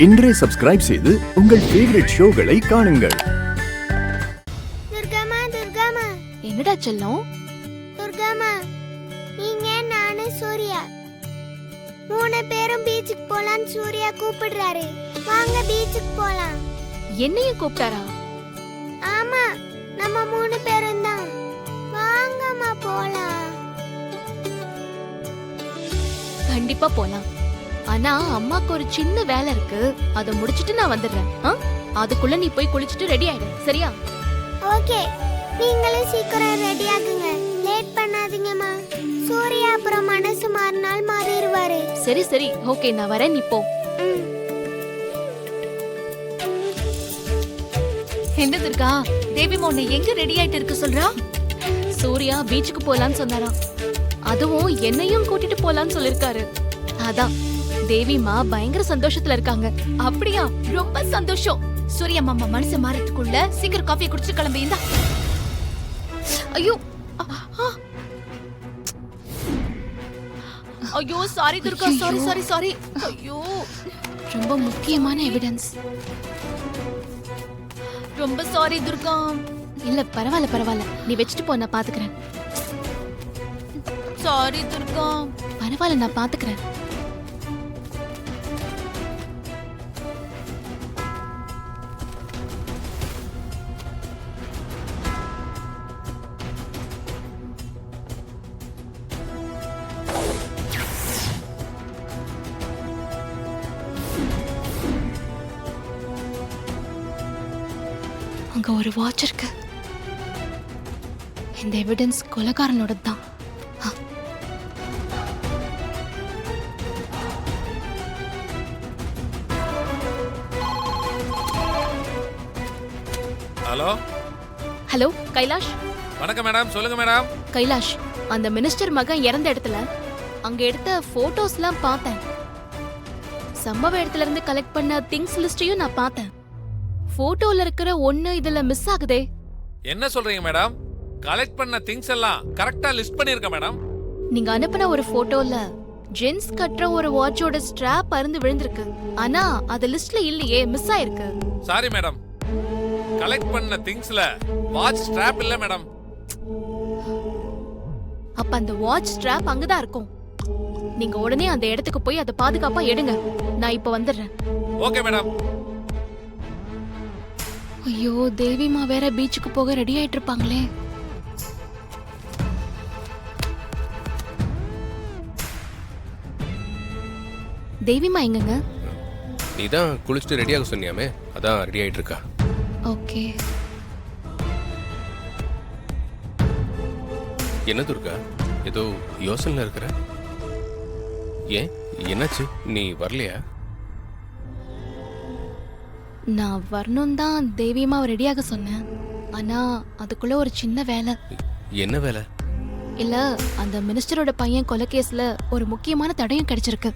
இன்றே சப்ஸ்கிரைப் செய்து உங்கள் ஃபேவரட் ஷோகளை காணுங்கள். துர்காமா, துர்காமா. என்னடா செல்லம்? துர்காமா, நீங்க நானு சூர்யா 3 பேரும் பீச்சுக்கு போலான்னு சூர்யா கூப்பிடுறாரு. வாங்க பீச்சுக்கு போலாம். என்னையும் கூப்பிட்டாரா? ஆமா, நம்ம 3 பேரும் தான். வாங்கம்மா போலாம். கண்டிப்பா போலாம். ஆனா அம்மாக்கு ஒரு சின்ன வேலை இருக்கு, அதை முடிச்சிட்டு நான் வந்துடுறேன். அதுக்குள்ள நீ போய் குளிச்சிட்டு ரெடி ஆயிடு, சரியா? ஓகே, நீங்களும் சீக்கிரம் ரெடி ஆகுங்க. லேட் பண்ணாதீங்கம்மா. சூர்யா அப்புறம் மனசு மாறினால் மாறிடுவாரு. சரி சரி, ஓகே, நான் வரேன், நீ போ. என்ன துர்கா, தேவி மோனை எங்க ரெடி ஆயிட்டு இருக்கு சொல்றா? சூர்யா பீச்சுக்கு போலான்னு சொன்னாராம். அதுவும் என்னையும் கூட்டிட்டு போலான்னு சொல்லிருக்காரு. அதான் தேவிமா பயங்கர சந்தோஷத்துல இருக்காங்க. அப்படியா? ரொம்ப சந்தோஷம். சூர்யா மாமா மனசு மாறதுக்குள்ள சீக்கிரம் காஃபி குடிச்சு கிளம்பி. இந்தா. ஐயோ ஐயோ, sorry Durga, sorry sorry sorry. ஐயோ, ரொம்ப முக்கியமான எவிடன்ஸ். ரொம்ப சாரி துர்கா. இல்ல பரவாயில்ல பரவாயில்ல, நீ வச்சுட்டு போ, நான் பாத்துக்கிறேன். சாரி துர்கா. பரவாயில்ல, நான் பாத்துக்கிறேன். அங்க ஒரு வாட்ச் இருக்கு. இந்த எவிடன்ஸ் கொலைகாரனோட தான். Hello hello Kailash. வணக்கம் மேடம், சொல்லுங்க மேடம். கைலாஷ், அந்த மினிஸ்டர் மகன் இறந்த இடத்துல அங்க எடுத்த போட்டோஸ்லாம் பார்த்தேன். சம்பவ இடத்துல இருந்து கலெக்ட் பண்ண திங்ஸ் லிஸ்டையும் நான் பார்த்தேன். போட்டோல இருக்கிற ஒண்ணு இதுல மிஸ் ஆகுதே. என்ன சொல்றீங்க மேடம்? கலெக்ட் பண்ண திங்ஸ் எல்லாம் கரெக்ட்டா லிஸ்ட் பண்ணிருக்க மேடம். நீங்க அனுப்பின ஒரு போட்டோல ஜென்ஸ் கட்டுற ஒரு வாட்சோட ஸ்ட்ராப் அருந்து விழுந்திருக்கு. ஆனா அது லிஸ்ட்ல இல்லையே, மிஸ் ஆயிருக்கு. சாரி மேடம், கலெக்ட் பண்ண திங்ஸ்ல வாட்ச் ஸ்ட்ராப் இல்ல மேடம். அப்ப அந்த வாட்ச் ஸ்ட்ராப் அங்கதான் இருக்கும். நீங்க உடனே அந்த இடத்துக்கு போய் அதை பாதுகாப்பா எடுங்க. நான் இப்ப வந்துடுறேன். Okay madam. ஐயோ, தேவிமா வேற பீச்சுக்கு போக ரெடி ஆயிட்டு இருப்பாங்களே. தேவிமா எங்கங்க? நீ தான் குளிச்சுட்டு ரெடியாக சொன்னியாமே, அதான் ரெடி ஆயிட்டு இருக்கா. ஓகே. என்ன துர்கா, ஏதோ யோசனைல இருக்கிற? ஏன், என்னாச்சு? நீ வரலையா? நான் வரணும் தான் தேவியம்மாவை ரெடியாக சொன்னேன். ஆனா அதுக்குள்ள ஒரு சின்ன வேலை. என்ன வேலை? இல்ல, அந்த மினிஸ்டரோட பையன் கொலை கேஸ்ல ஒரு முக்கியமான தடயம் கிடைச்சிருக்கு.